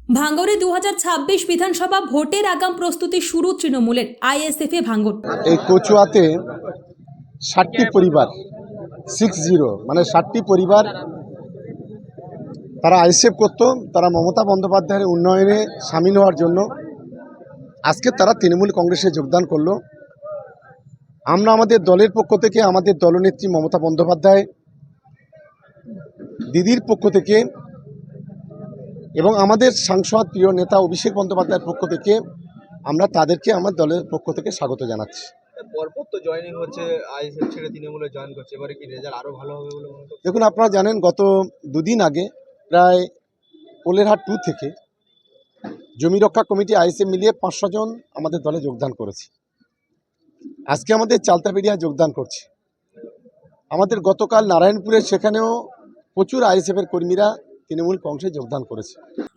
ভাঙড়ে 2026 বিধানসভা ভোটের আগাম প্রস্তুতি শুরু তৃণমূলের আইএসএফে ভাঙড়। এই কচুয়াতে 60টি পরিবার 60 মানে 60টি পরিবার তারা আইএসএফ করত। তারা মমতা বন্দ্যোপাধ্যায়ের উন্নয়নে সামিল হওয়ার জন্য আজকে তারা তৃণমূল কংগ্রেসে যোগদান করলো। আমরা আমাদের দলের পক্ষ থেকে, আমাদের দলনেত্রী মমতা বন্দ্যোপাধ্যায় দিদির পক্ষ থেকে এবং আমাদের সাংসদ প্রিয় নেতা অভিষেক বন্দ্যোপাধ্যায়ের পক্ষ থেকে আমরা তাদেরকে আমার দলের পক্ষ থেকে স্বাগত জানাচ্ছি। পরপর তো জয়েনিং হচ্ছে, আইএসএফ ছেড়ে তৃণমূলে জয়েন করছে, এবারে কি রেজাল্ট আরো ভালো হবে বলে মনে করছেন? দেখুন, আপনারা জানেন গত দুদিন আগে প্রায় পোলেরহাট 2 থেকে জমি রক্ষা কমিটি আইএসএফ মিলিয়ে 500 জন আমাদের দলে যোগদান করেছে। আজকে আমাদের চালতাবেড়িয়া যোগদান করছে। আমাদের গতকাল নারায়ণপুরে সেখানেও প্রচুর আইএসএফের কর্মীরা তৃণমূল কংগ্রেসে যোগদান করেছে।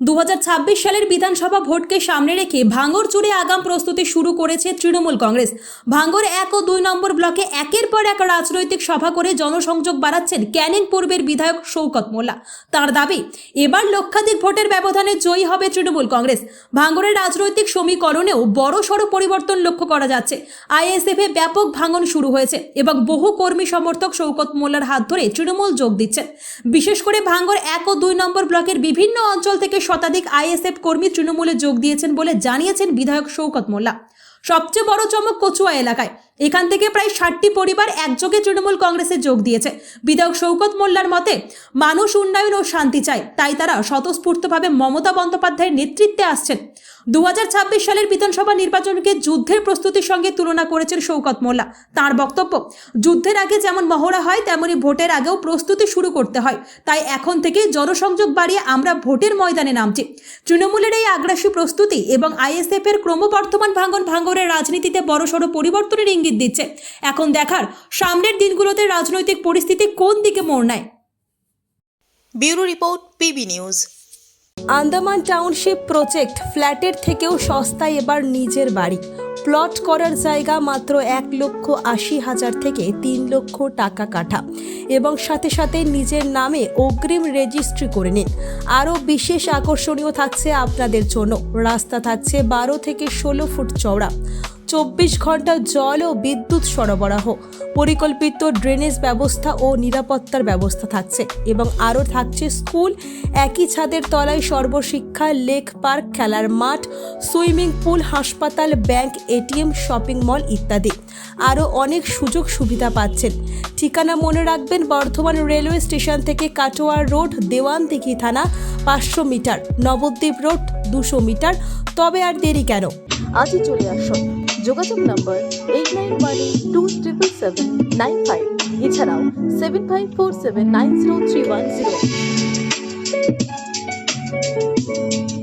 2026 সালের বিধানসভা ভোটকে সামনে রেখে ভাঙড় জুড়ে আগাম প্রস্তুতি শুরু করেছে তৃণমূল কংগ্রেস। ভাঙড় 1 ও 2 নম্বর ব্লকে একের পর এক রাজনৈতিক সভা করে জনসংযোগ বাড়াচ্ছেন ক্যানিং পূর্বের বিধায়ক শওকত মোল্লা। তার দাবি, এবার লক্ষাধিক ভোটের ব্যবধানে জয়ী হবে তৃণমূল কংগ্রেস। ভাঙড়ের রাজনৈতিক সমীকরণেও বড়সড় পরিবর্তন লক্ষ্য করা যাচ্ছে। আইএসএফে ব্যাপক ভাঙন শুরু হয়েছে এবং বহু কর্মী সমর্থক শওকত মোল্লার হাত ধরে তৃণমূল যোগ দিচ্ছেন। বিশেষ করে ভাঙড় 1 ও 2 নম্বর ব্লকের বিভিন্ন অঞ্চল থেকে শতাধিক আইএসএফ কর্মী তৃণমূলে যোগ দিয়েছেন বলে জানিয়েছেন বিধায়ক শওকত মোল্লা। সবচেয়ে বড় চমক কচুয়া এলাকায়। এখান থেকে প্রায় 60টি পরিবার একযোগে তৃণমূল কংগ্রেসে যোগ দিয়েছে। বিধায়ক শওকত মোল্লার মতে, মানুষ উন্নয়ন ও শান্তি চায়, তাই তারা স্বতঃস্ফূর্তভাবে মমতা বন্দ্যোপাধ্যায়ের নেতৃত্বে আসছেন। 2026 সালের বিধানসভা নির্বাচনকে যুদ্ধের প্রস্তুতির সঙ্গে তুলনা করেছেন শওকত মোল্লা। তার বক্তব্য, যুদ্ধের আগে যেমন মহড়া হয় তেমনি ভোটের আগেও প্রস্তুতি শুরু করতে হয়। তাই এখন থেকেই জনসংযোগ বাড়িয়ে আমরা ভোটের ময়দানে নামছি। তৃণমূলের এই আগ্রাসী প্রস্তুতি এবং আইএসএফ এর ক্রমবর্ধমান ভাঙড়ের রাজনীতিতে বড়সড় পরিবর্তনের ইঙ্গিত দিচ্ছে। এখন দেখার সামনের দিনগুলোতে রাজনৈতিক পরিস্থিতি কোন দিকে মোড় নেয়। Bureau report, PB news. Andaman township project, ফ্ল্যাটের থেকেও সস্তায় এবার নিজের বাড়ি। প্লট করার জায়গা মাত্র 1,80,000 থেকে 3 লক্ষ টাকা কাঠা এবং সাথে সাথে নিজের নামে অগ্রিম রেজিস্ট্রি করে নিন। আরও বিশেষ আকর্ষণীয় থাকছে আপনাদের জন্য, রাস্তা থাকছে 12 থেকে 16 ফুট চওড়া, 24 ঘন্টা জল ও বিদ্যুৎ সরবরাহ, পরিকল্পিত ড্রেনেজ ব্যবস্থা ও নিরাপত্তার ব্যবস্থা থাকছে এবং আরও থাকছে স্কুল, একই ছাদের তলায় সর্বশিক্ষা, লেক পার্ক, খেলার মাঠ, সুইমিং পুল, হাসপাতাল, ব্যাংক, এটিএম, শপিং মল ইত্যাদি। আরও অনেক সুযোগ সুবিধা পাচ্ছেন। ঠিকানা মনে রাখবেন, বর্ধমান রেলওয়ে স্টেশন থেকে কাটোয়া রোড, দেওয়ানদিঘি থানা 500 মিটার, নবদ্বীপ রোড 200 মিটার। তবে আর দেরি কেন, আজই চলে আসুন। যোগাযোগ নম্বর 8918277795, এছাড়াও 7547903108।